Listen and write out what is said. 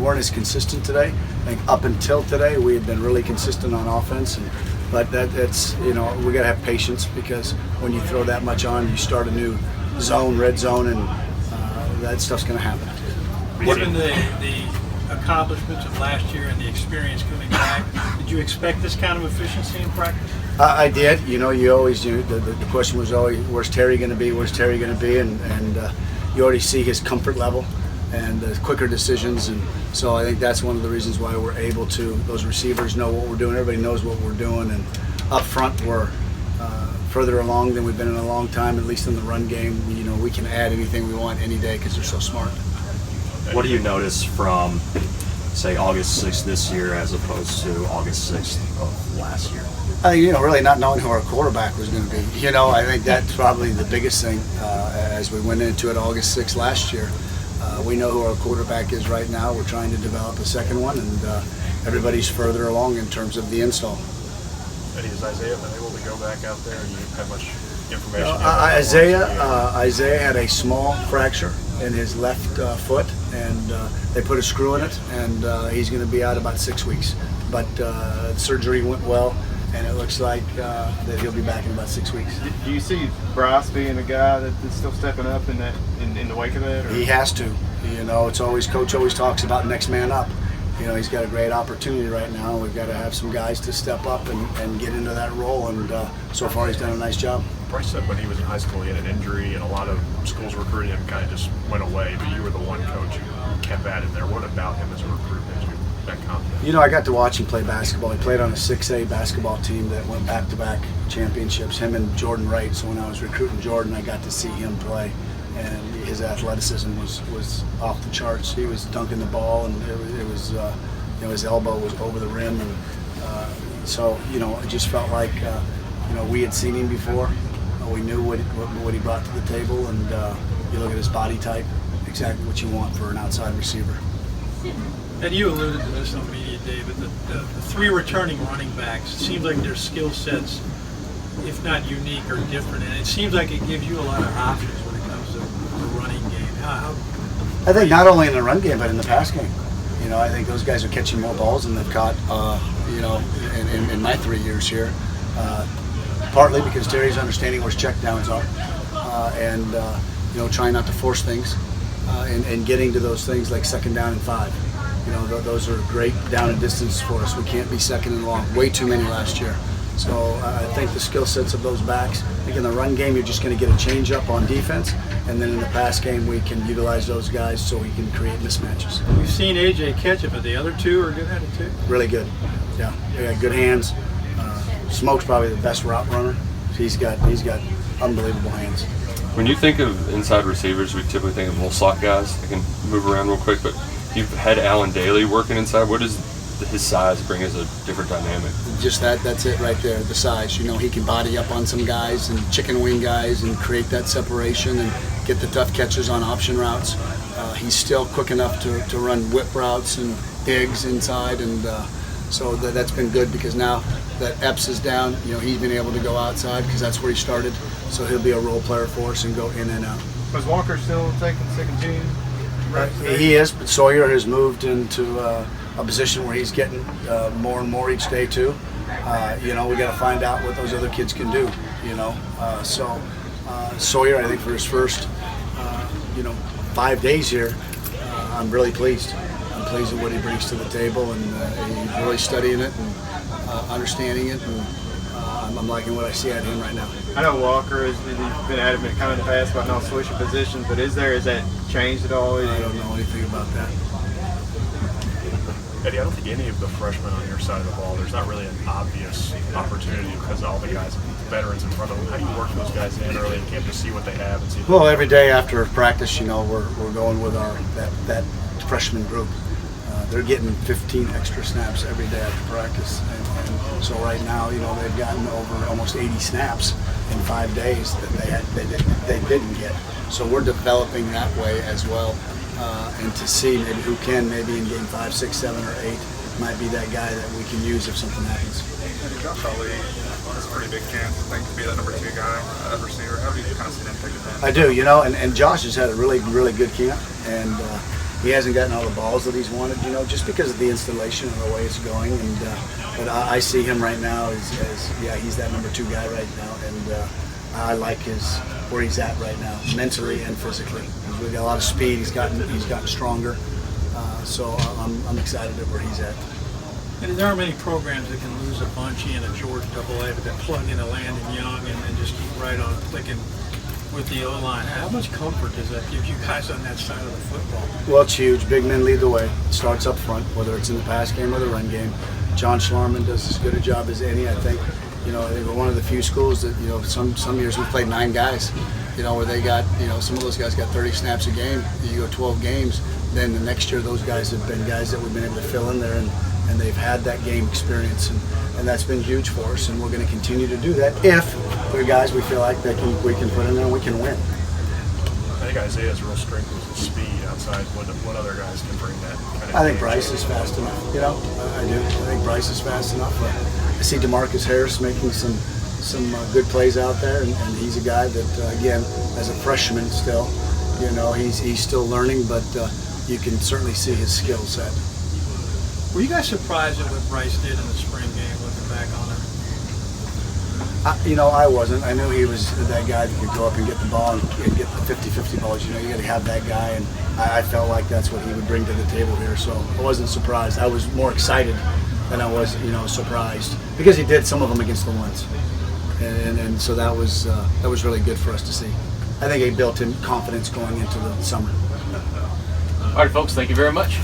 weren't as consistent today. I think up until today we had been really consistent on offense, but that's we got to have patience, because when you throw that much on, you start a new zone, red zone, and that stuff's going to happen. Given the accomplishments of last year and the experience coming back, did you expect this kind of efficiency in practice? I did. You always do. The question was always, where's Terry going to be? Where's Terry going to be? And you already see his comfort level and the quicker decisions. And so I think that's one of the reasons why we're able to. Those receivers know what we're doing. Everybody knows what we're doing. And up front, we're further along than we've been in a long time, at least in the run game. We can add anything we want any day because they're so smart. What do you notice from, say, August 6th this year as opposed to August 6th of last year? I think, really not knowing who our quarterback was going to be. I think that's probably the biggest thing as we went into it August 6th last year. We know who our quarterback is right now. We're trying to develop a second one, and everybody's further along in terms of the install. Eddie, has Isaiah been able to go back out there? You have much information? Isaiah had a small fracture in his left foot, and they put a screw in it, and he's going to be out about 6 weeks. But the surgery went well, and it looks like that he'll be back in about 6 weeks. Do you see Bryce being a guy that's still stepping up in the wake of that? Or? He has to. It's always, Coach always talks about next man up. He's got a great opportunity right now. We've got to have some guys to step up and get into that role, and so far he's done a nice job. Bryce said when he was in high school he had an injury, and a lot of schools recruiting him kind of just went away, but you were the one coach who kept at him there. What about him as a recruit made you that confident? I got to watch him play basketball. He played on a 6A basketball team that went back-to-back championships, him and Jordan Wright. So when I was recruiting Jordan, I got to see him play, and his athleticism was off the charts. He was dunking the ball, and it was his elbow was over the rim, and so it just felt like we had seen him before. We knew what he brought to the table, and you look at his body type, exactly what you want for an outside receiver. And you alluded to this on media day, but the three returning running backs, it seems like their skill sets, if not unique, are different, and it seems like it gives you a lot of options when it comes to the running game. I think not only in the run game, but in the pass game. I think those guys are catching more balls than they've caught, in my 3 years here. Partly because Terry's understanding where his checkdowns are, and trying not to force things, and getting to those things like 2nd down and 5. Those are great down and distance for us. We can't be 2nd and long. Way too many last year. So I think the skill sets of those backs. I think in the run game you're just going to get a change up on defense, and then in the pass game we can utilize those guys so we can create mismatches. We've seen AJ catch it, but the other two are good at it too. Really good. Yeah, they got good hands. Smoke's probably the best route runner. He's got unbelievable hands. When you think of inside receivers, we typically think of little slot guys that can move around real quick, but you've had Alan Daly working inside. What does his size bring as a different dynamic? Just that's it right there, the size. He can body up on some guys and chicken wing guys and create that separation and get the tough catches on option routes. He's still quick enough to run whip routes and digs inside, and so that's been good because now that Epps is down, he's been able to go outside because that's where he started. So he'll be a role player for us and go in and out. Was Walker still taking second team? He is, but Sawyer has moved into a position where he's getting more and more each day too. We got to find out what those other kids can do. So Sawyer, I think for his first 5 days here, I'm really pleased. I'm pleased with what he brings to the table, and he's really studying it and understanding it, and I'm liking what I see out of him right now. I know Walker has been adamant kind of in the past about not switching positions, but has that changed at all? I don't know anything about that. Eddie, I don't think any of the freshmen on your side of the ball, there's not really an obvious opportunity because all the guys, veterans in front of them. How do you work those guys in early in camp to see what they have and see? Well, every day after practice, we're going with that freshman group. They're getting 15 extra snaps every day after practice, and so right now, they've gotten over almost 80 snaps in 5 days that they didn't get. So we're developing that way as well, and to see maybe who can maybe in game 5, 6, 7, or 8 might be that guy that we can use if something happens. Josh Ali has a pretty big chance, I think, to be that number 2 guy, receiver. How do you kind of see the impact of that? I do, and Josh has had a really, really good camp, and he hasn't gotten all the balls that he's wanted, you know, just because of the installation and the way it's going. And but I see him right now as yeah, he's that number 2 guy right now, and I like where he's at right now, mentally and physically. He's got a lot of speed. He's gotten stronger. So I'm excited at where he's at. And there aren't many programs that can lose a Bunchy and a Jordan Double-A, but then plug in a Landon Young and just keep right on clicking with the O-line. How much comfort does that give you guys on that side of the football? Well, it's huge. Big men lead the way. It starts up front, whether it's in the pass game or the run game. John Schlarman does as good a job as any, I think. You know, they were one of the few schools that, you know, some years we played 9 guys, you know, where they got, you know, some of those guys got 30 snaps a game. You go 12 games, then the next year those guys have been guys that we've been able to fill in there, and they've had that game experience, and that's been huge for us, and we're going to continue to do that if there are guys we feel like we can put in there and we can win. I think Isaiah's real strength was his speed outside. What other guys can bring that kind of I think game Bryce is fast enough, you know, I do. I think Bryce is fast enough. I see DeMarcus Harris making some good plays out there, and he's a guy that, again, as a freshman still, you know, he's still learning, but you can certainly see his skill set. Were you guys surprised at what Bryce did in the spring game, looking back on it? You know, I wasn't. I knew he was that guy that could go up and get the ball and get the 50-50 balls. You know, you got to have that guy, and I felt like that's what he would bring to the table here. So I wasn't surprised. I was more excited than I was, you know, surprised, because he did some of them against the ones, and so that was really good for us to see. I think he built him confidence going into the summer. All right, folks, thank you very much.